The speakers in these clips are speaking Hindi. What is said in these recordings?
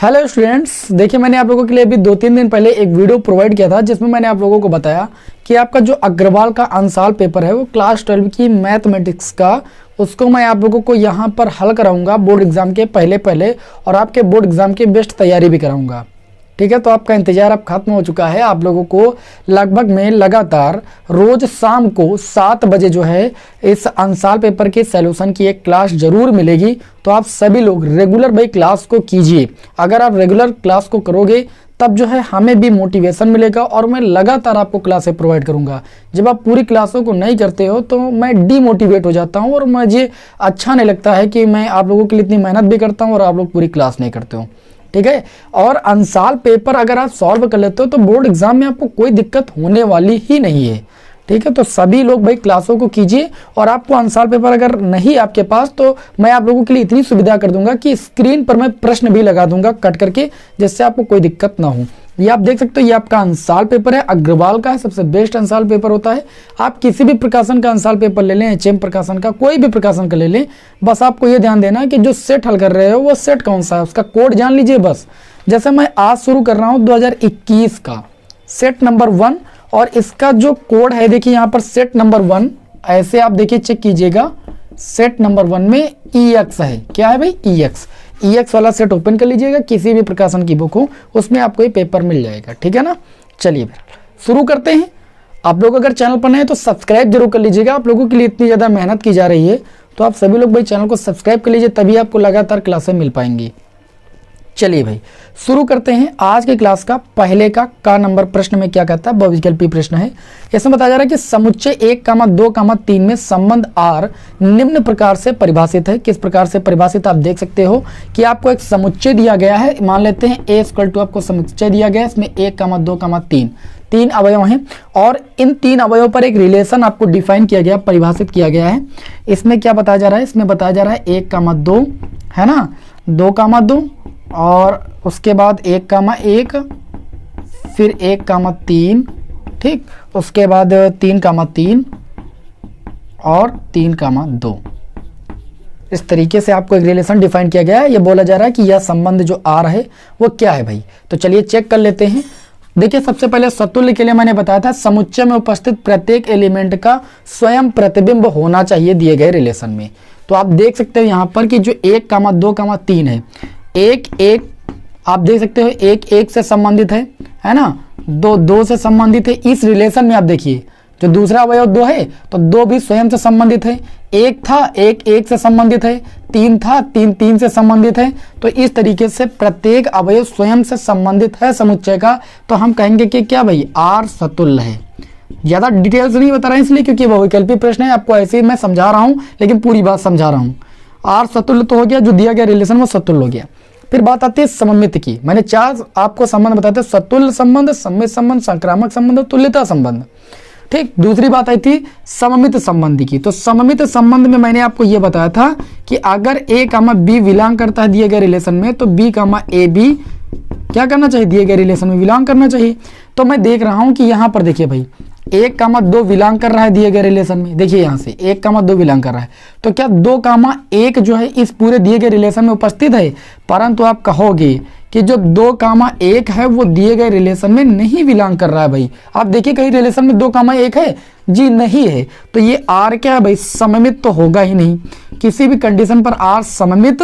हेलो स्टूडेंट्स, देखिए मैंने आप लोगों के लिए अभी 2-3 दिन पहले एक वीडियो प्रोवाइड किया था जिसमें मैंने आप लोगों को बताया कि आपका जो अग्रवाल का अंशाल पेपर है वो क्लास 12 की मैथमेटिक्स का उसको मैं आप लोगों को यहाँ पर हल कराऊंगा बोर्ड एग्जाम के पहले और आपके बोर्ड एग्जाम की बेस्ट तैयारी भी कराऊंगा। ठीक है, तो आपका इंतजार अब खत्म हो चुका है। आप लोगों को लगभग में लगातार रोज शाम को 7 बजे जो है इस अंशाल पेपर के सॉल्यूशन की एक क्लास जरूर मिलेगी। तो आप सभी लोग रेगुलर भाई क्लास को कीजिए। अगर आप रेगुलर क्लास को करोगे तब जो है हमें भी मोटिवेशन मिलेगा और मैं लगातार आपको क्लासें प्रोवाइड करूंगा। जब आप पूरी क्लासों को नहीं करते हो तो मैं डीमोटिवेट हो जाता हूं और मुझे अच्छा नहीं लगता है कि मैं आप लोगों के लिए इतनी मेहनत भी करता हूं और आप लोग पूरी क्लास नहीं करते हो। ठीक है, और अंशाल पेपर अगर आप सॉल्व कर लेते हो तो बोर्ड एग्जाम में आपको कोई दिक्कत होने वाली ही नहीं है। ठीक है, तो सभी लोग भाई क्लासों को कीजिए और आपको अंशाल पेपर अगर नहीं आपके पास तो मैं आप लोगों के लिए इतनी सुविधा कर दूंगा कि स्क्रीन पर मैं प्रश्न भी लगा दूंगा कट करके, जिससे आपको कोई दिक्कत ना हो। ये आप देख सकते हो, ये आपका अंशाल पेपर है, अग्रवाल का है, सबसे बेस्ट अंशाल पेपर होता है। आप किसी भी प्रकाशन का अंशाल पेपर ले लें, एचएम प्रकाशन का, कोई भी प्रकाशन का ले लें, बस आपको ये ध्यान देना है कि जो सेट हल कर रहे हो वो सेट कौन सा है, उसका कोड जान लीजिए बस। जैसे मैं आज शुरू कर रहा हूँ 2021 का सेट नंबर 1 और इसका जो कोड है देखिए यहाँ पर सेट नंबर 1, ऐसे आप देखिए चेक कीजिएगा। सेट नंबर 1 में EX है, क्या है भाई EX वाला सेट ओपन कर लीजिएगा, किसी भी प्रकाशन की बुक हो उसमें आपको ये पेपर मिल जाएगा। ठीक है ना, चलिए फिर शुरू करते हैं। आप लोग अगर चैनल पर नए हैं तो सब्सक्राइब जरूर कर लीजिएगा। आप लोगों के लिए इतनी ज़्यादा मेहनत की जा रही है तो आप सभी लोग भाई चैनल को सब्सक्राइब कर लीजिए, तभी आपको लगातार क्लासें मिल पाएंगी। चलिए भाई शुरू करते हैं आज की क्लास का। पहले का नंबर प्रश्न में क्या कहता है, बहुविकल्पी प्रश्न है। इसमें बताया जा रहा है कि समुच्चय 1,2,3 में संबंध R निम्न प्रकार से परिभाषित है। किस प्रकार से परिभाषित, आप देख सकते हो कि आपको एक समुच्चय दिया गया है। मान लेते हैं A = आपको समुच्चय दिया गया है, इसमें 1,2,3 तीन अवयव हैं और इन 3 अवयवों पर एक रिलेशन आपको डिफाइन किया गया, परिभाषित किया गया है। इसमें क्या बताया जा रहा है, इसमें बताया जा रहा है 1,2 है ना, 2,2 और उसके बाद 1,1 फिर 1,3, ठीक, उसके बाद 3,3 और 3,2। इस तरीके से आपको एक रिलेशन डिफाइन किया गया है। ये बोला जा रहा है कि यह संबंध जो R है वो क्या है भाई। तो चलिए चेक कर लेते हैं। देखिए सबसे पहले सतुल्य के लिए मैंने बताया था समुच्चय में उपस्थित प्रत्येक एलिमेंट का स्वयं प्रतिबिंब होना चाहिए दिए गए रिलेशन में। तो आप देख सकते हो यहाँ पर कि जो 1,2,3 है, 1,1 आप देख सकते हो 1,1 से संबंधित है ना, 2 से संबंधित है। इस रिलेशन में आप देखिए जो दूसरा अवयव 2 है तो 2 भी स्वयं से संबंधित है, 1 था 1,1 से संबंधित है, 3 था 3 से संबंधित है। तो इस तरीके से प्रत्येक अवयव स्वयं से संबंधित है समुच्चय का। तो हम कहेंगे कि क्या भाई R सतुल्य है। ज्यादा डिटेल्स नहीं बता रहा है इसलिए क्योंकि बहुविकल्पी प्रश्न है, आपको ऐसे ही मैं समझा रहा हूं लेकिन पूरी बात समझा रहा हूं। R सतुल्य तो हो गया, जो दिया गया रिलेशन वो सतुल्य हो गया। फिर बात आती है सममित की। मैंने 4 आपको संबंध बताते, सतुल्य संबंध, सममित संबंध, संक्रामक संबंध और तुल्यता संबंध। ठीक, दूसरी बात आई थी सममित संबंधी की। तो सममित संबंध में मैंने आपको यह बताया था कि अगर A,B बिलोंग करता है दिए गए रिलेशन में तो B,AB क्या करना चाहिए, दिए गए रिलेशन में बिलोंग करना चाहिए। तो मैं देख रहा हूं कि यहां पर देखिए भाई 1,2 बिलोंग कर रहा है दिए गए रिलेशन में। देखिए यहां से 1,2 बिलोंग कर रहा है तो क्या 2,1 जो है इस पूरे दिए गए रिलेशन में उपस्थित है। परंतु आप कहोगे कि जो 2,1 है वो दिए गए रिलेशन में नहीं बिलोंग कर रहा है भाई। आप देखिए कहीं रिलेशन में 2,1 है, जी नहीं है। तो ये R क्या है भाई, सममित तो होगा ही नहीं, किसी भी कंडीशन पर R सममित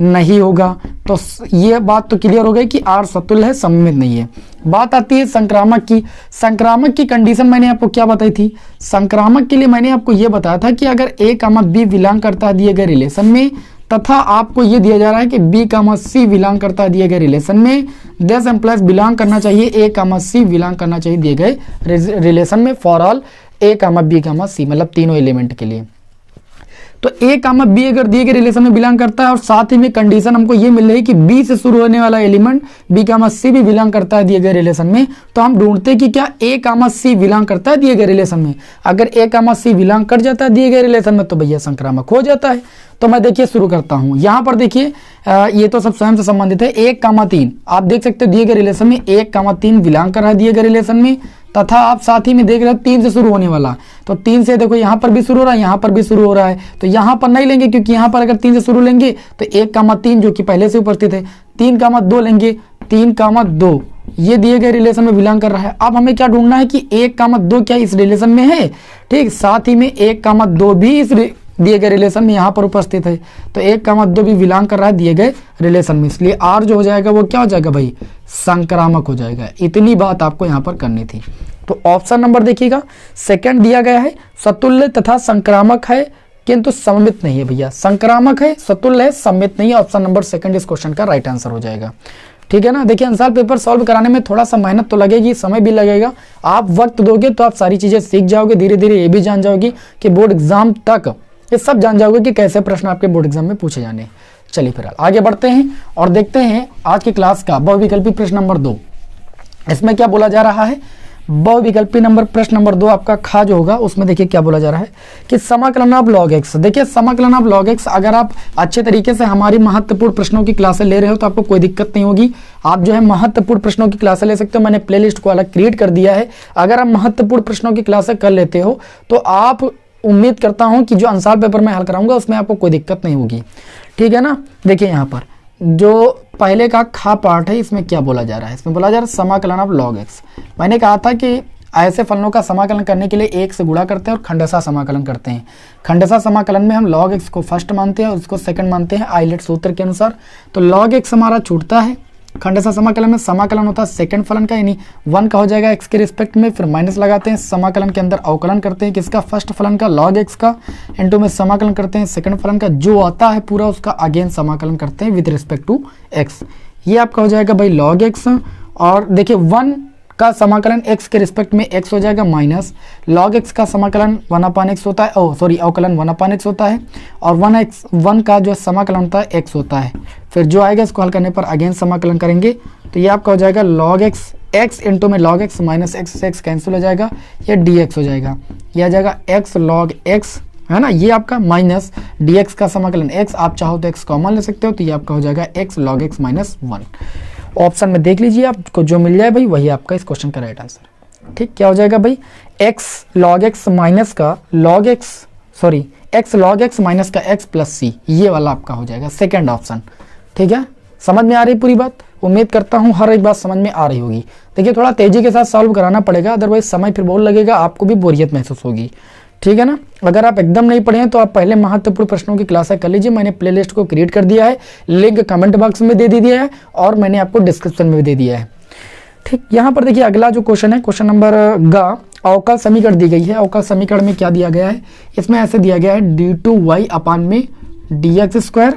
नहीं होगा। तो ये बात तो क्लियर हो गई कि R सतुल्य है, सममित नहीं है। बात आती है संक्रामक की। संक्रामक की कंडीशन मैंने आपको क्या बताई थी, संक्रामक के लिए मैंने आपको ये बताया था कि अगर A,B बिलोंग करता है दिए गए रिलेशन में तथा आपको ये दिया जा रहा है कि B,C बिलोंग करता है दिए गए रिलेशन में, दिस एम्प्लॉयज बिलोंग करना चाहिए A,C बिलोंग करना चाहिए दिए गए रिलेशन में फॉर ऑल A,B,C, मतलब तीनों एलिमेंट के लिए। तो A,B अगर दिए गए रिलेशन में बिलोंग करता है और साथ ही में कंडीशन हमको ये मिल रही है कि B से शुरू होने वाला एलिमेंट B,C भी बिलोंग करता है दिए गए रिलेशन में, तो हम ढूंढते कि क्या A,C बिलोंग करता है दिए गए रिलेशन में। अगर A,C बिलोंग कर जाता है दिए गए रिलेशन में तो भैया संक्रामक हो जाता है। तो मैं देखिए शुरू करता हूं, यहां पर देखिए ये तो सब स्वयं से संबंधित है। 1,3 आप देख सकते हो दिए गए रिलेशन में 1,3 बिलोंग कर रहा है दिए गए रिलेशन में, तथा आप साथ ही में देख रहे हो 3 से शुरू होने वाला, तो 3 से देखो यहाँ पर भी शुरू हो रहा है, यहाँ पर भी शुरू हो रहा है, तो यहाँ पर नहीं लेंगे क्योंकि यहाँ पर अगर 3 से शुरू लेंगे तो 1,3 जो कि पहले से उपस्थित है, 3,2 लेंगे, 3,2 ये दिए गए रिलेशन में बिलोंग कर रहा है। अब हमें क्या ढूंढना है कि 1,2 क्या इस रिलेशन में है, ठीक, साथ ही में 1,2 भी इस दिए गए रिलेशन में यहाँ पर उपस्थित है, तो 1,2 भी बिलोंग कर रहा है दिए गए रिलेशन में, इसलिए आर जो हो जाएगा वो क्या हो जाएगा भाई, संक्रामक हो जाएगा। इतनी बात आपको यहाँ पर करनी थी। तो ऑप्शन नंबर देखिएगा सेकंड दिया गया है, सतुल्य तथा संक्रामक है किंतु सममित नहीं है भैया, संक्रामक है, सतुल्य है, सममित नहीं है। ऑप्शन नंबर सेकंड इस क्वेश्चन का राइट आंसर हो जाएगा। ठीक है ना। देखिए आंसर पेपर सॉल्व कराने में थोड़ा सा मेहनत तो लगेगी, समय भी लगेगा, आप वक्त दोगे तो आप सारी चीजें सीख जाओगे, धीरे धीरे ये भी जान जाओगे कि बोर्ड एग्जाम तक ये सब जान जाओगे कि कैसे प्रश्न आपके बोर्ड एग्जाम में पूछे जाने। चलिए फिर आगे बढ़ते हैं और देखते हैं आज की क्लास का बहुविकल्पी प्रश्न नंबर 2। इसमें क्या बोला जा रहा है, बहुविकल्पी प्रश्न नंबर 2 आपका खा जो होगा उसमें देखिए क्या बोला जा रहा है कि समाकलन ऑफ log x। देखिए समाकलन ऑफ log x अगर आप अच्छे तरीके से हमारी महत्वपूर्ण प्रश्नों की क्लासें ले रहे हो तो आपको कोई दिक्कत नहीं होगी, आप जो है महत्वपूर्ण प्रश्नों की क्लासें ले सकते हो। मैंने प्लेलिस्ट को अलग क्रिएट कर दिया है, अगर आप महत्वपूर्ण प्रश्नों की क्लासें कर लेते हो तो आप उम्मीद करता हूं कि जो आंसर पेपर में हल कराऊंगा उसमें आपको कोई दिक्कत नहीं होगी। ठीक है ना। देखिए यहाँ पर जो पहले का खा पार्ट है इसमें क्या बोला जा रहा है, इसमें बोला जा रहा है समाकलन ऑफ log x। मैंने कहा था कि ऐसे फलनों का समाकलन करने के लिए 1 से गुणा करते हैं और खंडशः समाकलन करते हैं। खंडशः समाकलन में हम log x को फर्स्ट मानते हैं और उसको सेकंड मानते हैं आइलेट सूत्र के अनुसार। तो log x हमारा छूटता है, खंडशः समाकलन में समाकलन होता है सेकंड फलन का, यानी 1 का हो जाएगा x के रिस्पेक्ट में, फिर माइनस लगाते हैं, समाकलन के अंदर अवकलन करते हैं किसका, फर्स्ट फलन का log x का, इनटू में समाकलन करते हैं सेकंड फलन का, जो आता है पूरा उसका अगेन समाकलन करते हैं विद रिस्पेक्ट टू x। ये आपका हो जाएगा भाई log x। और देखिए 1 का समाकलन x के रिस्पेक्ट में x हो जाएगा माइनस, log x का समाकलन 1/x होता है, अवकलन 1/x होता है, और 1 का जो समाकलन होता है x होता है। फिर जो आएगा इसको हल करने पर अगेन समाकलन करेंगे तो ये आपका हो जाएगा log x इंटू में log x minus x cancel हो जाएगा, ये dx हो जाएगा, ये आ जाएगा x log x है ना, ये आपका माइनस dx का समाकलन x, आप चाहो तो x कॉमन ले सकते हो, तो ये आपका हो जाएगा x log x minus 1। Option में देख लीजिए आपको जो मिल जाए भाई वही आपका इस क्वेश्चन का राइट आंसर। ठीक, क्या हो जाएगा भाई x log x माइनस का x log x माइनस का x प्लस c, ये वाला आपका हो जाएगा सेकंड ऑप्शन। ठीक है, समझ में आ रही पूरी बात, उम्मीद करता हूँ हर एक बात समझ में आ रही होगी। देखिए थोड़ा तेजी के साथ सॉल्व कराना पड़ेगा, अदरवाइज समय फिर बहुत लगेगा, आपको भी बोरियत महसूस होगी। ठीक है ना। अगर आप एकदम नहीं पढ़े हैं तो आप पहले महत्वपूर्ण प्रश्नों की क्लासें कर लीजिए, मैंने प्लेलिस्ट को क्रिएट कर दिया है, लिंक कमेंट बॉक्स में दे दिया है और मैंने आपको डिस्क्रिप्शन में भी दे दिया है। ठीक, यहाँ पर देखिए अगला जो क्वेश्चन है, क्वेश्चन नंबर अवकल समीकरण दी गई है। अवकल समीकरण में क्या दिया गया है, इसमें ऐसे दिया गया है d2y अपान में dx²,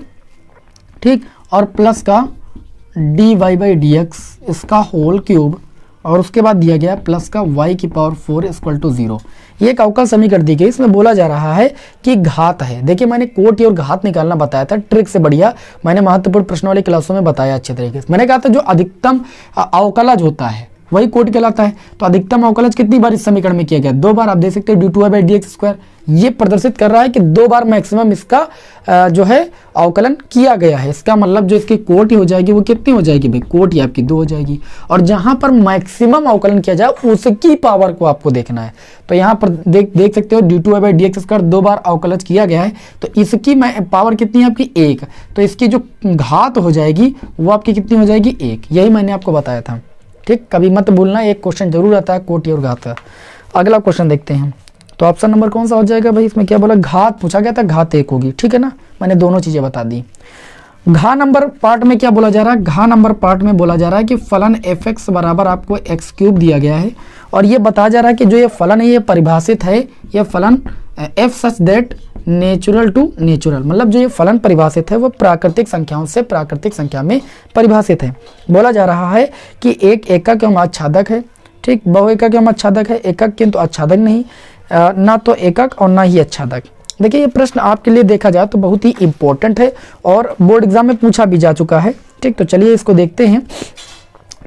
ठीक, और प्लस का dy/dx इसका होल क्यूब, और उसके बाद दिया गया प्लस का y⁴ = 0। ये एक अवकल समीकरण दी गई, इसमें बोला जा रहा है कि घात है। देखिए मैंने कोटि और घात निकालना बताया था, ट्रिक से बढ़िया मैंने महत्वपूर्ण प्रश्नों वाली क्लासों में बताया अच्छे तरीके से। मैंने कहा था जो अधिकतम अवकलज होता है वही कोटि कहलाता है। तो अधिकतम अवकलज कितनी बार इस समीकरण में किया गया, 2 बार। आप देख सकते हैं d2y/dx², ये प्रदर्शित कर रहा है कि 2 बार मैक्सिमम इसका जो है अवकलन किया गया है। इसका मतलब जो इसकी कोटि हो जाएगी वो कितनी हो जाएगी भाई, कोटि आपकी 2 हो जाएगी। और जहां पर मैक्सिमम अवकलन किया जाए उसकी पावर को आपको देखना है। तो यहाँ पर देख सकते हो d2y/dx² 2 बार अवकलज किया गया है, तो इसकी पावर कितनी है आपकी 1, तो इसकी जो घात हो जाएगी वो आपकी कितनी हो जाएगी 1। यही मैंने आपको बताया था। ठीक, कभी मत भूलना, एक क्वेश्चन जरूर आता है कोटि और घात का। अगला क्वेश्चन देखते हैं, तो ऑप्शन नंबर कौन सा हो जाएगा भाई, इसमें क्या बोला, घात पूछा गया था, घात 1 होगी। ठीक है ना, मैंने दोनों चीजें बता दी। घा नंबर पार्ट में क्या बोला जा रहा है, घा नंबर पार्ट में बोला जा रहा है कि फलन fx बराबर आपको x³ दिया गया है, और ये बताया जा रहा है कि जो ये फलन है ये परिभाषित है, ये फलन f such that natural to natural, मतलब जो ये फलन परिभाषित है वो प्राकृतिक संख्याओं से प्राकृतिक संख्या में परिभाषित है। बोला जा रहा है कि एक एकक एवं आच्छादक है, ठीक, बहुएकक एवं आच्छादक है, एकक किंतु आच्छादक नहीं, ना तो एकक और ना ही आच्छादक। देखिए ये प्रश्न आपके लिए देखा जाए तो बहुत ही इंपॉर्टेंट है और बोर्ड एग्जाम में पूछा भी जा चुका है। ठीक, तो चलिए इसको देखते हैं,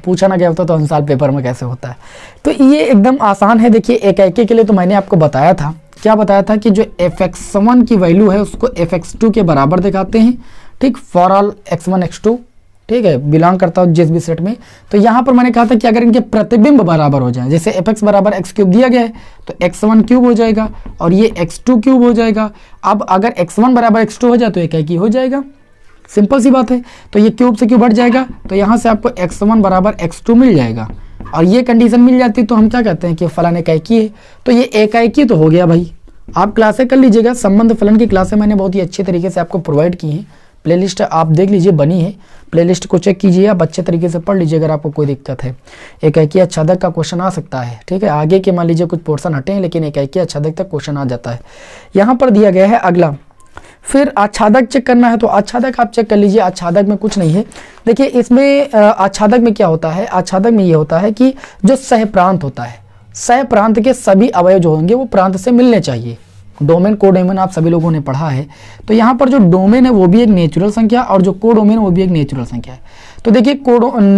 पूछा ना क्या होता तो आंसर पेपर में कैसे होता है। तो ये एकदम आसान है। देखिए एकैके के लिए तो मैंने आपको बताया था, क्या बताया था कि जो fx1 की वैल्यू है उसको fx2 के बराबर दिखाते हैं। ठीक, फॉर ऑल x1 x2 ठीक है, बिलोंग करता हूँ जिस भी सेट में। तो यहाँ पर मैंने कहा था कि अगर इनके प्रतिबिंब बराबर हो जाए, जैसे एफ एक्स बराबर एक्स क्यूब दिया गया है तो x1 क्यूब हो जाएगा और ये x2 क्यूब हो जाएगा। अब अगर x1 बराबर x2 हो जाए तो एकाकी हो जाएगा, सिंपल सी बात है। तो ये क्यूब से क्यूब हट जाएगा, तो यहाँ से आपको x1 बराबर x2 मिल जाएगा और ये कंडीशन मिल जाती है तो हम क्या कहते हैं कि फलन एकाकी है। तो ये एकाकी तो हो गया भाई। आप क्लासें कर लीजिएगा, संबंध फलन की क्लासें मैंने बहुत ही अच्छे तरीके से आपको प्रोवाइड की हैं। प्लेलिस्ट आप देख लीजिए, बनी है, प्लेलिस्ट को चेक कीजिए, आप अच्छे तरीके से पढ़ लीजिए अगर आपको कोई दिक्कत है। एकाकी आच्छादक का क्वेश्चन आ सकता है, ठीक है, आगे के मान लीजिए कुछ पोर्शन हटे हैं लेकिन एकाकी आच्छादक तक क्वेश्चन आ जाता है। यहाँ पर दिया गया है अगला, फिर आच्छादक चेक करना है तो आच्छादक आप चेक कर लीजिए। आच्छादक में कुछ नहीं है, देखिए इसमें आच्छादक में क्या होता है, आच्छादक में ये होता है कि जो सह प्रांत होता है, सह प्रांत के सभी अवयव जो होंगे वो प्रांत से मिलने चाहिए। डोमेन कोडोमेन आप सभी लोगों ने पढ़ा है, तो यहाँ पर जो डोमेन है वो भी एक नेचुरल संख्या और जो कोडोमेन वो भी एक नेचुरल संख्या है। तो देखिए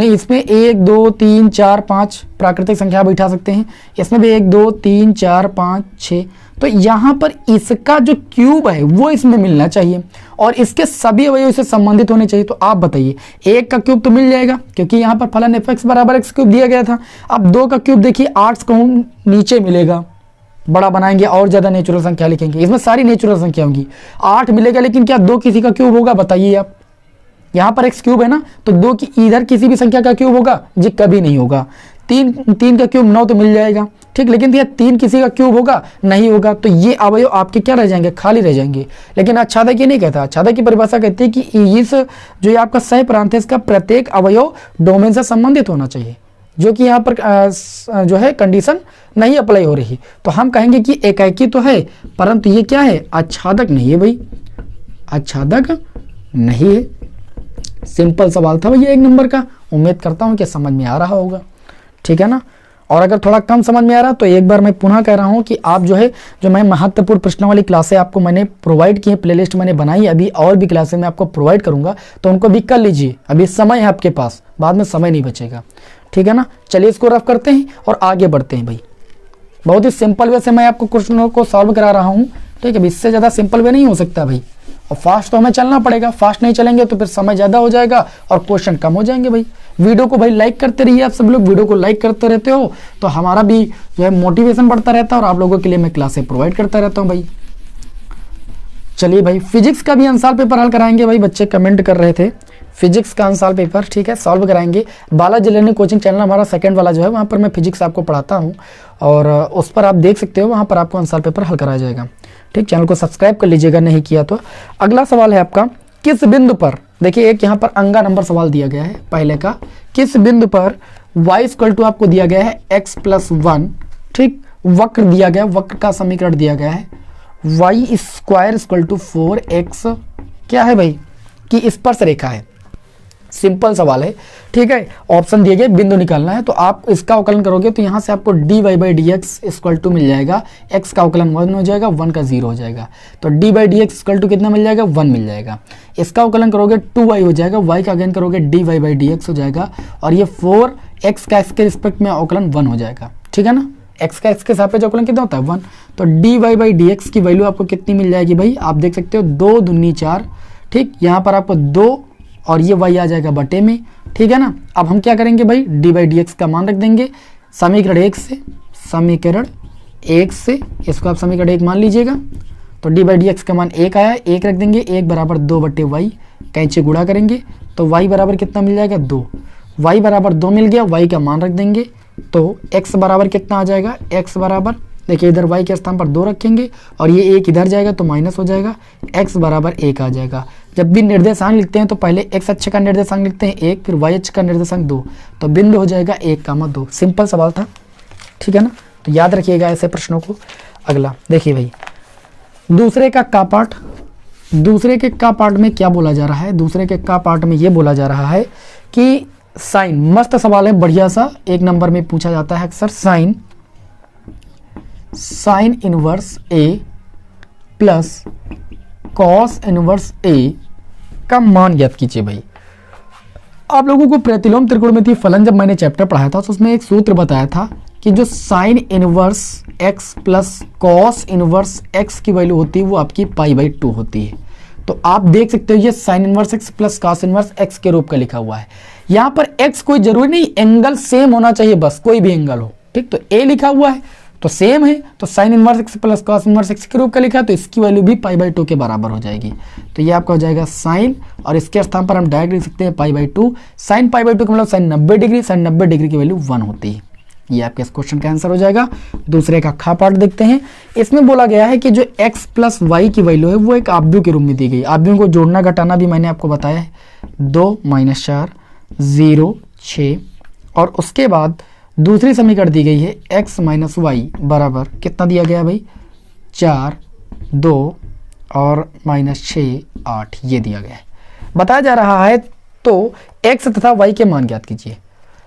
इसमें 1 2 3 4 5 प्राकृतिक संख्या बैठा सकते हैं, इसमें भी 1 2 3 4 5 6। तो यहाँ पर इसका जो क्यूब है वो इसमें मिलना चाहिए और इसके सभी अवयव से संबंधित होने चाहिए। तो आप बताइए, 1 का क्यूब तो मिल जाएगा क्योंकि यहाँ पर फलन एफ एक्स बराबर एक्स क्यूब दिया गया था। अब 2 का क्यूब देखिए 8 को नीचे मिलेगा, बड़ा बनाएंगे और ज्यादा नेचुरल संख्या लिखेंगे, इसमें सारी नेचुरल संख्या होंगी, 8 मिलेगा। लेकिन क्या 2 किसी का क्यूब होगा, बताइए आप। यहाँ पर एक्स क्यूब है ना, तो 2 की इधर किसी भी संख्या का क्यूब होगा जी, कभी नहीं होगा। 3 का क्यूब 9 तो मिल जाएगा, ठीक, लेकिन यह 3 किसी का क्यूब होगा, नहीं होगा। तो ये अवयव आपके क्या रह जाएंगे, खाली रह जाएंगे। लेकिन आच्छादक ये नहीं कहता, आच्छादक की परिभाषा कहती है कि इस जो ये आपका सह प्रांत है इसका प्रत्येक अवयव डोमेन से संबंधित होना चाहिए, जो कि यहाँ पर जो है कंडीशन नहीं अप्लाई हो रही। तो हम कहेंगे कि एकाकी तो है परंतु ये क्या है, आच्छादक नहीं है भाई, आच्छादक नहीं है। सिंपल सवाल था भैया 1 नंबर का, उम्मीद करता हूँ कि समझ में आ रहा होगा, ठीक है ना। और अगर थोड़ा कम समझ में आ रहा तो एक बार मैं पुनः कह रहा हूँ कि आप जो है जो मैं महत्वपूर्ण प्रश्नों वाली क्लासें आपको मैंने प्रोवाइड की है, प्लेलिस्ट मैंने बनाई, अभी और भी क्लासें मैं आपको प्रोवाइड करूंगा तो उनको भी कर लीजिए। अभी समय है आपके पास, बाद में समय नहीं बचेगा, ठीक है ना। चलिए इसको रफ करते हैं और आगे बढ़ते हैं भाई। बहुत ही सिंपल वे से मैं आपको क्वेश्चनों को सॉल्व करा रहा हूँ, ठीक है। इससे ज़्यादा सिंपल वे नहीं हो सकता भाई, और फास्ट तो हमें चलना पड़ेगा, फास्ट नहीं चलेंगे तो फिर समय ज़्यादा हो जाएगा और क्वेश्चन कम हो जाएंगे भाई। वीडियो को भाई लाइक करते रहिए, आप सब लोग वीडियो को लाइक करते रहते हो तो हमारा भी जो है मोटिवेशन बढ़ता रहता है और आप लोगों के लिए मैं क्लासें प्रोवाइड करता रहता हूँ भाई। चलिए भाई, फिजिक्स का भी आंसर पेपर हल कराएंगे भाई, बच्चे कमेंट कर रहे थे फिजिक्स का आंसर पेपर, ठीक है, सॉल्व कराएंगे। बालाजी लर्निंग कोचिंग चैनल हमारा सेकंड वाला जो है वहाँ पर मैं फिजिक्स आपको पढ़ाता हूँ और उस पर आप देख सकते हो, वहाँ पर आपको आंसर पेपर हल कराया जाएगा, ठीक। चैनल को सब्सक्राइब कर लीजिएगा नहीं किया तो। अगला सवाल है आपका, किस बिंदु पर, देखिए एक यहाँ पर अंगा नंबर सवाल दिया गया है पहले का, किस बिंदु पर y इक्वल टू आपको दिया गया है x + 1, ठीक, वक्र दिया गया, वक्र का समीकरण दिया गया है y² = 4x, क्या है भाई कि स्पर्श रेखा है। सिंपल सवाल है, ठीक है। ऑप्शन दिए गए, बिंदु निकालना है तो आप इसका अवकलन करोगे तो यहाँ से आपको dy/dx = मिल जाएगा, x का अवकलन 1 हो जाएगा, 1 का 0 हो जाएगा, तो dy/dx = कितना मिल जाएगा, 1 मिल जाएगा। इसका अवकलन करोगे 2y हो जाएगा, y का अगेन करोगे dy/dx हो जाएगा और ये 4x का x के रिस्पेक्ट में अवकलन 1 हो जाएगा, ठीक है ना। x का x के सापेक्ष अवकलन कितना होता है, 1। तो dy/dx की वैल्यू आपको कितनी मिल जाएगी भाई, आप देख सकते हो 2 दूनी 4, ठीक, यहाँ पर आपको 2 और ये y आ जाएगा बटे में, ठीक है ना। अब हम क्या करेंगे भाई, dy/dx का मान रख देंगे समीकरण 1 से, समीकरण 1 से इसको आप समीकरण 1 मान लीजिएगा। तो dy/dx का मान 1 आया, 1 रख देंगे, 1 बराबर 2/y, कैंची गुणा करेंगे तो y बराबर कितना मिल जाएगा, 2, y बराबर 2 मिल गया, y का मान रख देंगे तो x बराबर कितना आ जाएगा, x बराबर देखिए इधर y के स्थान पर 2 रखेंगे और ये 1 इधर जाएगा तो माइनस हो जाएगा, x बराबर 1 आ जाएगा। जब भी निर्देशांक लिखते हैं तो पहले x अक्ष का निर्देशांक लिखते हैं 1, फिर y अक्ष का निर्देशांक 2, तो बिंदु हो जाएगा 1, 2। सिंपल सवाल था, ठीक है ना, तो याद रखिएगा ऐसे प्रश्नों को। अगला देखिए भाई, दूसरे का पार्ट, दूसरे के का पार्ट में क्या बोला जा रहा है, दूसरे के का पार्ट में ये बोला जा रहा है कि साइन, मस्त सवाल है बढ़िया सा, 1 नंबर में पूछा जाता है अक्सर, साइन इनवर्स ए प्लस कॉस इनवर्स ए का मान ज्ञात कीजिए भाई। आप लोगों को प्रतिलोम त्रिकोणमितीय फलन जब मैंने चैप्टर पढ़ाया था तो उसमें एक सूत्र बताया था कि जो sine inverse x plus cos inverse x की वैल्यू होती है वो आपकी π/2 होती है। तो आप देख सकते हो ये sine inverse x plus cos inverse x के रूप का लिखा हुआ है। यहाँ पर एक्स कोई जरूरी नहीं, एंगल सेम होना चाहिए, बस कोई भी एंगल हो, ठीक। तो ए लिखा हुआ है तो सेम है, तो sine inverse x plus cos inverse x के रूप का लिखा है, तो इसकी वैल्यू भी π/2 के बराबर हो जाएगी। तो ये आपका हो जाएगा साइन, और इसके स्थान पर हम डायरेक्ट लिख सकते हैं π/2। साइन π/2 का मतलब साइन 90 डिग्री, साइन 90 डिग्री की वैल्यू 1 होती है। ये आपके इस क्वेश्चन का आंसर हो जाएगा। दूसरे का खा पार्ट देखते हैं। इसमें बोला गया है कि जो x प्लस वाई की वैल्यू है वो एक आव्यूह के रूप में दी गई। आव्यूह को जोड़ना घटाना भी मैंने आपको बताया है, 2 - 4 0 6, और उसके बाद दूसरी समीकरण दी गई है x - y बराबर कितना दिया गया भाई, 4 2 और -6 8, ये दिया गया है। बताया जा रहा है तो x तथा y के मान ज्ञात कीजिए।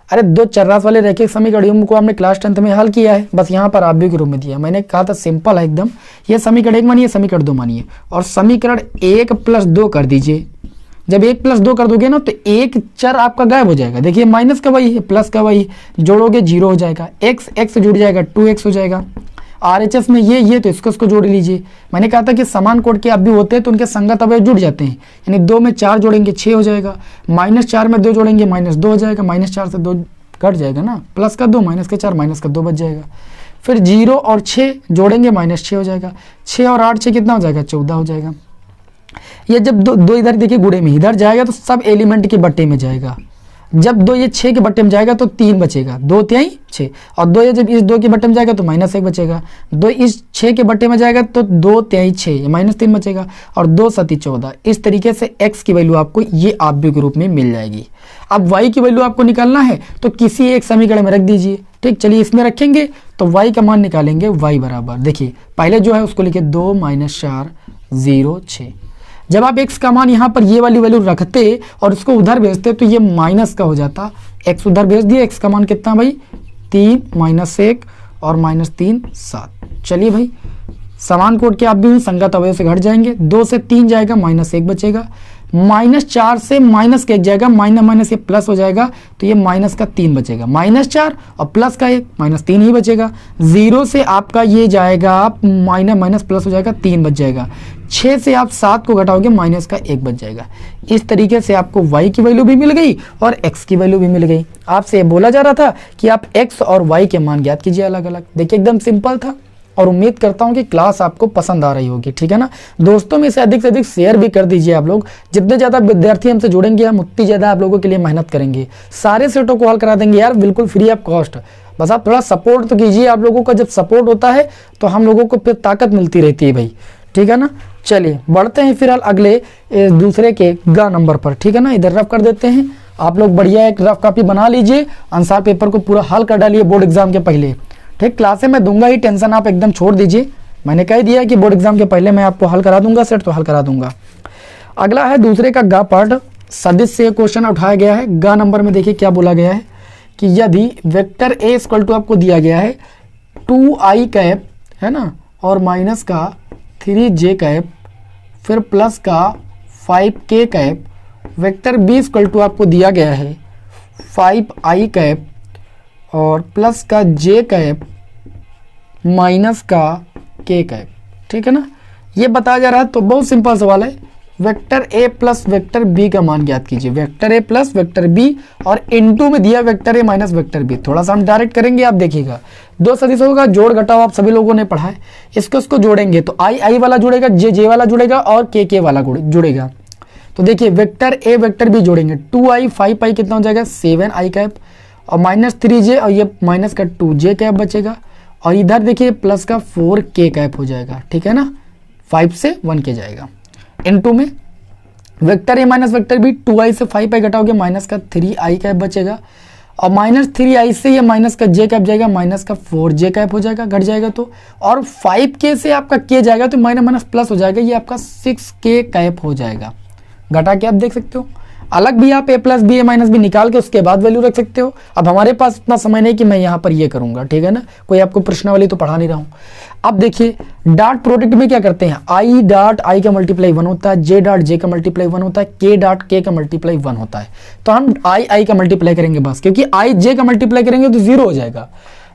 अरे दो चरराशि वाले रैखिक समीकरणों को हमने क्लास 10th में हल किया है, बस यहाँ पर आव्यूह के रूप में दिया है। मैंने कहा था सिंपल है एकदम। ये समीकरण 1 मानिए, समीकरण 2 मानिए, और समीकरण 1 + 2 कर दीजिए। जब 1 + 2 कर दोगे ना तो एक चर आपका गायब हो जाएगा। देखिए माइनस का वही है, प्लस का वही, जोड़ोगे 0 हो जाएगा, x जुड़ जाएगा 2x हो जाएगा। RHS में ये तो इसको जोड़ लीजिए। मैंने कहा था कि समान कोड के आव्यूह होते हैं तो उनके संगत अवयव जुड़ जाते हैं, यानी 2 में 4 जोड़ेंगे 6 हो जाएगा, -4 में 2 जोड़ेंगे -2 हो जाएगा, -4 से 2 कट जाएगा ना, प्लस का 2 माइनस के 4 माइनस का 2 बच जाएगा। फिर 0 और 6 जोड़ेंगे -6 हो जाएगा, 6 और 8 6 कितना हो जाएगा, 14 हो जाएगा। ये जब दो इधर देखिए गुणे में इधर जाएगा तो सब एलिमेंट के बट्टे में जाएगा। जब 2 ये 6 के बट्टे में जाएगा तो 3 बचेगा, 2 3 6, और 2 ये जब इस 2 के बट्टे में जाएगा तो -1 बचेगा, 2 इस 6 के बट्टे में जाएगा तो 2 3 6 -3 बचेगा, और 2 7 14। इस तरीके से x की वैल्यू आपको ये आव्यूह के रूप में मिल जाएगी। अब y की वैल्यू आपको निकालना है तो किसी एक समीकरण में रख दीजिए, ठीक। चलिए इसमें रखेंगे तो y का मान निकालेंगे, y बराबर देखिए पहले जो है उसको लिखे 2 - 4 0 6। जब आप x का मान यहाँ पर ये वाली वैल्यू रखते और उसको उधर भेजते तो ये माइनस का हो जाता, x उधर भेज दिए, x का मान कितना भाई 3 -1 और -3 7। चलिए भाई समान कोड के आप भी संगत अवयव से घट जाएंगे, 2 से 3 जाएगा -1 बचेगा, -4 से माइनस का 1 जाएगा, माइनस ये प्लस हो जाएगा तो ये माइनस का 3 बचेगा, -4 और प्लस का 1 -3 ही बचेगा। 0 से आपका ये जाएगा माइनस प्लस हो जाएगा 3 बच जाएगा, 6 से आप 7 को घटाओगे माइनस का 1 बच जाएगा। इस तरीके से आपको y की वैल्यू भी मिल गई और x की वैल्यू भी मिल गई। आपसे बोला जा रहा था कि आप x और y के मान ज्ञात कीजिए अलग अलग। देखिए एकदम सिंपल था, और उम्मीद करता हूं कि क्लास आपको पसंद आ रही होगी, ठीक है ना। दोस्तों में से अधिक शेयर भी कर दीजिए आप लोग। जितने ज़्यादा विद्यार्थी हमसे जुड़ेंगे हम उतनी ज़्यादा आप लोगों के लिए मेहनत करेंगे, सारे सेटों को हल करा देंगे यार, बिल्कुल फ्री ऑफ कॉस्ट। बस आप थोड़ा सपोर्ट तो कीजिए। आप लोगों का जब सपोर्ट होता है तो हम लोगों को फिर ताकत मिलती रहती है भाई, ठीक है ना। चलिए बढ़ते हैं फिलहाल अगले दूसरे के ग नंबर पर, ठीक है ना। इधर रफ कर देते हैं। आप लोग बढ़िया एक रफ कॉपी बना लीजिए, आंसर पेपर को पूरा हल कर डालिए बोर्ड एग्जाम के पहले, ठीक। क्लासे में दूंगा ही, टेंशन आप एकदम छोड़ दीजिए। मैंने कह दिया कि बोर्ड एग्जाम के पहले मैं आपको हल करा दूंगा, सेट तो हल करा दूंगा। अगला है दूसरे का ग पार्ट, सदिश से क्वेश्चन उठाया गया है। ग नंबर में देखिए क्या बोला गया है कि यदि वेक्टर a इक्वल टू आपको दिया गया है 2i कैप, है ना, और माइनस का 3j कैप, फिर प्लस का 5k cap, vector b equal to आपको दिया गया है 5i कैप और प्लस का j कैप माइनस का k कैप, ठीक है ना। ये बताया जा रहा है तो बहुत सिंपल सवाल है। Vector a plus vector b का मान ज्ञात कीजिए। Vector a plus vector b और इनटू में दिया vector a minus vector b। थोड़ा सा हम डायरेक्ट करेंगे, आप देखिएगा। दो सदिशों का जोड़ घटाव आप सभी लोगों ने पढ़ा है। इसको जोड़ेंगे तो i वाला जुड़ेगा, j वाला जुड़ेगा और k वाला जुड़ेगा। तो देखिए वेक्टर a वेक्टर b जोड़ेंगे, 2i 5i कितना हो जाएगा 7i कैप, और माइनस 3j और ये माइनस का 2j कैप बचेगा, और इधर देखिए प्लस का 4k कैप हो जाएगा, ठीक है ना। 5 से 1k जाएगा। इनटू में vector a minus vector b, 2i से 5i घटाओगे माइनस का 3i कैप बचेगा, और माइनस 3i से ये माइनस का j कैप जाएगा, माइनस का 4j कैप हो जाएगा, घट जाएगा तो, और 5k से आपका k जाएगा तो माइनस माइनस प्लस हो जाएगा, ये आपका 6k कैप हो जाएगा। घटा के आप देख सकते हो। अलग भी आप a plus b a minus b निकाल के उसके बाद वैल्यू रख सकते हो। अब हमारे पास इतना समय नहीं कि मैं यहाँ पर ये करूंगा, ठीक है ना। कोई आपको प्रश्नावली तो पढ़ा नहीं रहा हूँ। अब देखिए डॉट प्रोडक्ट में क्या करते हैं, i डॉट i का मल्टीप्लाई 1 होता है, j डॉट j का मल्टीप्लाई 1 होता है, k डॉट k का मल्टीप्लाई 1 होता है। तो हम i का मल्टीप्लाई करेंगे बस, क्योंकि i j का मल्टीप्लाई करेंगे तो 0 हो जाएगा।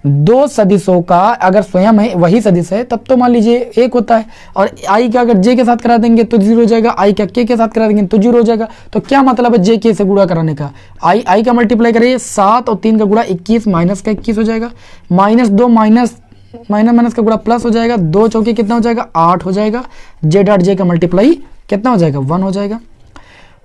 दो सदिशों का अगर स्वयं है वही सदिश है तब तो मान लीजिए एक होता है, और आई का अगर जे के साथ करा देंगे तो 0 हो जाएगा, आई का के साथ करा देंगे तो 0 हो जाएगा। तो क्या मतलब है जे के से गुणा कराने का, आई का मल्टीप्लाई करिए 7 और 3 का गुणा 21, माइनस का 21 हो जाएगा, -2 माइनस का गुणा प्लस हो जाएगा, 2 चौके कितना हो जाएगा 8 हो जाएगा, जे डॉट जे का मल्टीप्लाई कितना हो जाएगा 1 हो जाएगा।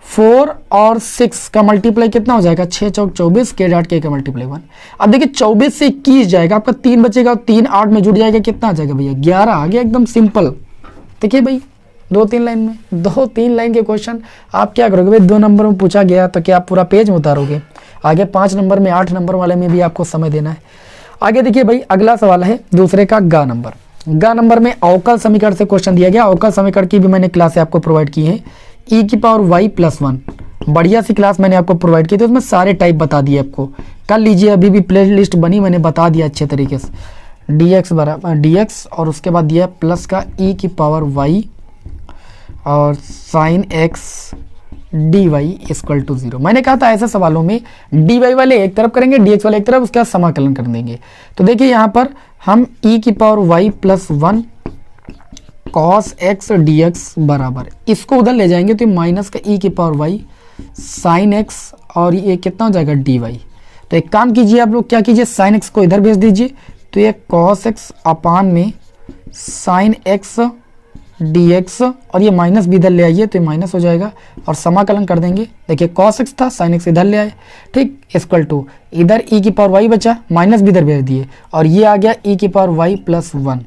4 और 6 का मल्टीप्लाई कितना हो जाएगा 6 चौक 24, के डॉट के का मल्टीप्लाई 1। अब देखिए 24 से 21 जाएगा, आपका 3 बचेगा, 3 8 में जुड़ जाएगा, कितना आ जाएगा भैया 11 आ गया, एकदम सिंपल। देखिए भाई 2-3 लाइन में 2-3 लाइन के क्वेश्चन आप क्या करोगे भाई, 2 नंबर में पूछा गया तो क्या आप पूरा पेज में उतारोगे, आगे 5 नंबर में 8 नंबर वाले में भी आपको समय देना है। आगे देखिए भाई अगला सवाल है दूसरे का गा नंबर में अवकल समीकरण से क्वेश्चन दिया गया। अवकल समीकरण की भी मैंने क्लास आपको प्रोवाइड की है, e की पावर y प्लस 1, बढ़िया सी क्लास मैंने आपको प्रोवाइड की थी, उसमें सारे टाइप बता दिए आपको, कर लीजिए, अभी भी प्ले लिस्ट बनी, मैंने बता दिया अच्छे तरीके से। dx बराबर dx और उसके बाद दिया प्लस का e की पावर y और sine x dy equal to 0। मैंने कहा था ऐसे सवालों में dy वाले एक तरफ करेंगे, dx वाले एक तरफ, उसका समाकलन कर देंगे। तो देखिए यहाँ पर हम e की power y plus 1 cos x dx बराबर, इसको उधर ले जाएंगे तो माइनस का e की पावर y साइन x और ये कितना हो जाएगा dy। तो एक काम कीजिए आप लोग, क्या कीजिए साइन x को इधर भेज दीजिए, तो ये cos x अपान में साइन x dx और ये माइनस भी इधर ले आइए तो ये माइनस हो जाएगा और समाकलन कर देंगे। देखिए cos x था, साइन x इधर ले आए, ठीक, इक्वल टू इधर e की पावर y बचा, माइनस भी इधर भेज दिए और ये आ गया e की पावर y प्लस 1,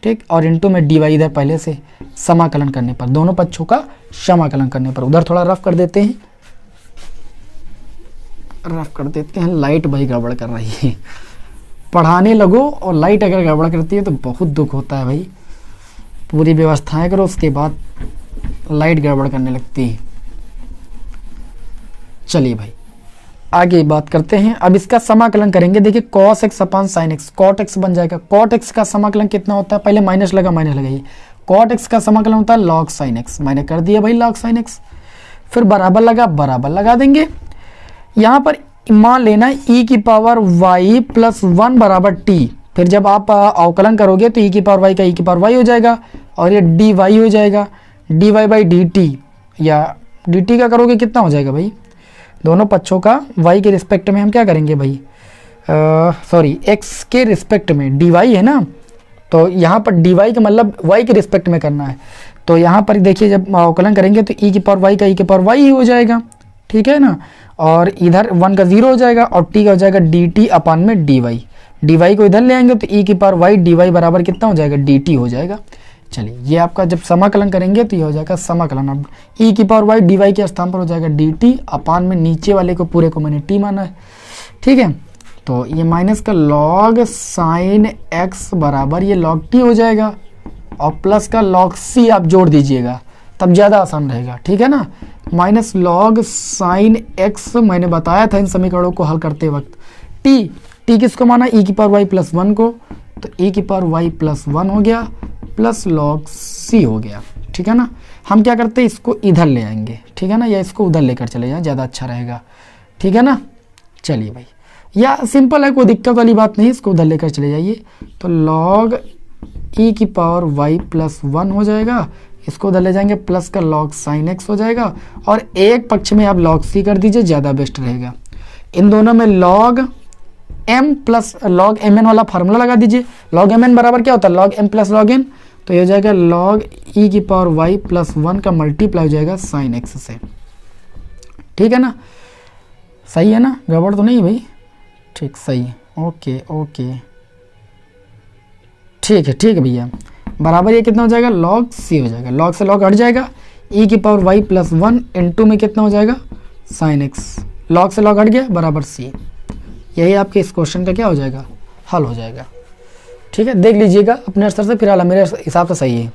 ठीक, और इनटू में dy इधर पहले से समाकलन करने पर, दोनों पक्षों का समाकलन करने पर। उधर थोड़ा रफ कर देते हैं, लाइट भाई गड़बड़ कर रही है, पढ़ाने लगो और लाइट अगर गड़बड़ करती है तो बहुत दुख होता है भाई, पूरी व्यवस्थाएं करो उसके बाद लाइट गड़बड़ करने लगती है। चलिए भाई आगे बात करते हैं, अब इसका समाकलन करेंगे। देखिए cos x अपान साइन x, cot x बन जाएगा, cot x का समाकलन कितना होता है, पहले माइनस लगाइए, cot x का समाकलन होता है log sin x, मैंने कर दिया भाई log sin x, फिर बराबर लगा देंगे। यहाँ पर मान लेना e की पावर y प्लस 1 बराबर t, फिर जब आप अवकलन करोगे तो e की पावर y का e की पावर y हो जाएगा और ये dy हो जाएगा, dy बाई dt, या dt का करोगे कितना हो जाएगा भाई, दोनों पक्षों का y के रिस्पेक्ट में हम क्या करेंगे भाई, सॉरी x के रिस्पेक्ट में dy है ना, तो यहाँ पर dy का मतलब y के रिस्पेक्ट में करना है। तो यहाँ पर देखिए जब अवकलन करेंगे तो e की पावर y का e की पावर y ही हो जाएगा, ठीक है ना, और इधर 1 का 0 हो जाएगा और t का हो जाएगा dt अपान में dy को इधर ले आएंगे तो e की पावर y dy बराबर कितना हो जाएगा dt हो जाएगा। चलिए ये आपका जब समाकलन करेंगे तो ये हो जाएगा समाकलन, अब e की पावर y dy के स्थान पर हो जाएगा dt अपान में नीचे वाले को पूरे को मैंने t माना है, ठीक है। तो ये माइनस का log साइन x बराबर ये log t हो जाएगा और प्लस का log c आप जोड़ दीजिएगा तब ज़्यादा आसान रहेगा, ठीक है ना, माइनस log साइन x, मैंने बताया था इन समीकरणों को हल करते वक्त, t किसको माना e की पावर y प्लस 1 को, तो e की पावर y प्लस 1 हो गया प्लस log c हो गया, ठीक है ना। हम क्या करते हैं इसको इधर ले आएंगे, ठीक है ना, या इसको उधर लेकर चले जाएं, ज़्यादा अच्छा रहेगा, ठीक है ना। चलिए भाई या सिंपल है, कोई दिक्कत वाली बात नहीं, इसको उधर लेकर चले जाइए तो log e की पावर y प्लस 1 हो जाएगा, इसको उधर ले जाएंगे प्लस का log साइन x हो जाएगा और एक पक्ष में आप log c कर दीजिए, ज़्यादा बेस्ट रहेगा। इन दोनों में log m plus log mn वाला फार्मूला लगा दीजिए, log mn बराबर क्या होता है log m plus log n, तो ये हो जाएगा log e की पावर y प्लस 1 का मल्टीप्लाई हो जाएगा साइन x से, ठीक है ना, सही है ना, गड़बड़ तो नहीं भाई, ठीक सही है, ओके ठीक है भैया, बराबर ये कितना हो जाएगा log c हो जाएगा, log से log हट जाएगा, e की पावर y प्लस 1 इंटू में कितना हो जाएगा साइन x, log से log हट गया बराबर c, यही आपके इस क्वेश्चन का क्या हो जाएगा हल हो जाएगा, ठीक है। देख लीजिएगा अपने स्तर से, फिलहाल मेरे हिसाब से सही है।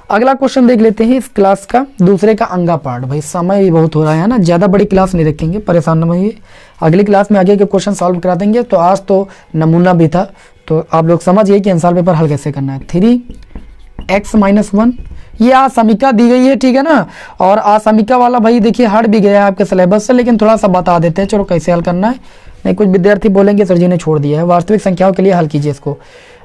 अगला क्वेश्चन देख लेते हैं इस क्लास का दूसरे का अंगा पार्ट। भाई समय भी बहुत हो रहा है ना, ज़्यादा बड़ी क्लास नहीं रखेंगे, परेशान न होइए, अगली क्लास में आगे के क्वेश्चन सॉल्व करा देंगे। तो आज तो नमूना भी था, तो आप लोग समझ गए कि आंसर पेपर हल कैसे करना है। 3x-1 ये आसमिका दी गई है, ठीक है ना, और आसमिका वाला भाई देखिए हट भी गया है आपके सिलेबस से, लेकिन थोड़ा सा बता देते हैं, चलो कैसे हल करना है। नहीं, कुछ विद्यार्थी बोलेंगे सर जी ने छोड़ दिया है। वास्तविक संख्याओं के लिए हल कीजिए इसको।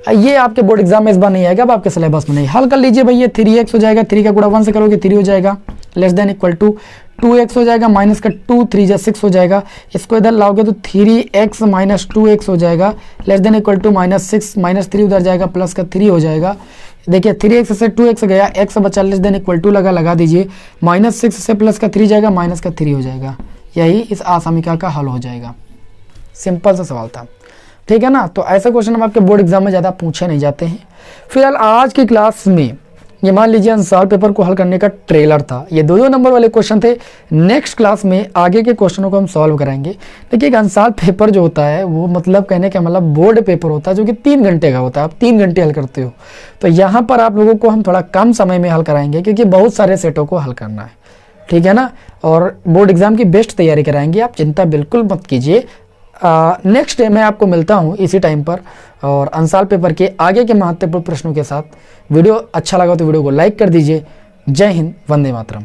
ये आपके बोर्ड एग्जाम में इस बार नहीं आएगा, अब आपके सिलेबस में नहीं। हल कर लीजिए भैया, 3x हो जाएगा, 3 का गुणा 1 से करोगे 3 हो जाएगा, less than equal to 2x हो जाएगा, माइनस का 2, 3 जा 6 हो जाएगा। इसको इधर लाओगे तो 3x माइनस 2x हो जाएगा, लेस देन इक्वल टू -6, -3 उधर जाएगा, प्लस का 3 हो जाएगा। देखिए 3x से 2x गया, x बचा, लेस देन इक्वल टू लगा दीजिए, -6 से प्लस का 3 जाएगा, माइनस का 3 हो जाएगा। यही इस आसामिका का हल हो जाएगा। सिंपल सा सवाल था, ठीक है ना। तो ऐसे क्वेश्चन हम आपके बोर्ड एग्जाम में ज़्यादा पूछे नहीं जाते हैं। फिलहाल आज की क्लास में ये मान लीजिए अंसार पेपर को हल करने का ट्रेलर था। ये 2 नंबर वाले क्वेश्चन थे। नेक्स्ट क्लास में आगे के क्वेश्चनों को हम सॉल्व कराएंगे। देखिए अंसार पेपर जो होता है वो मतलब कहने का मतलब बोर्ड पेपर होता है जो कि 3 घंटे का होता है। आप 3 घंटे हल करते हो, तो यहाँ पर आप लोगों को हम थोड़ा कम समय में हल कराएंगे क्योंकि बहुत सारे सेटों को हल करना है, ठीक है ना। और बोर्ड एग्जाम की बेस्ट तैयारी कराएंगे, आप चिंता बिल्कुल मत कीजिए। नेक्स्ट डे मैं आपको मिलता हूँ इसी टाइम पर और अंसार पेपर के आगे के महत्वपूर्ण प्रश्नों के साथ। वीडियो अच्छा लगा तो वीडियो को लाइक कर दीजिए। जय हिंद, वंदे मातरम।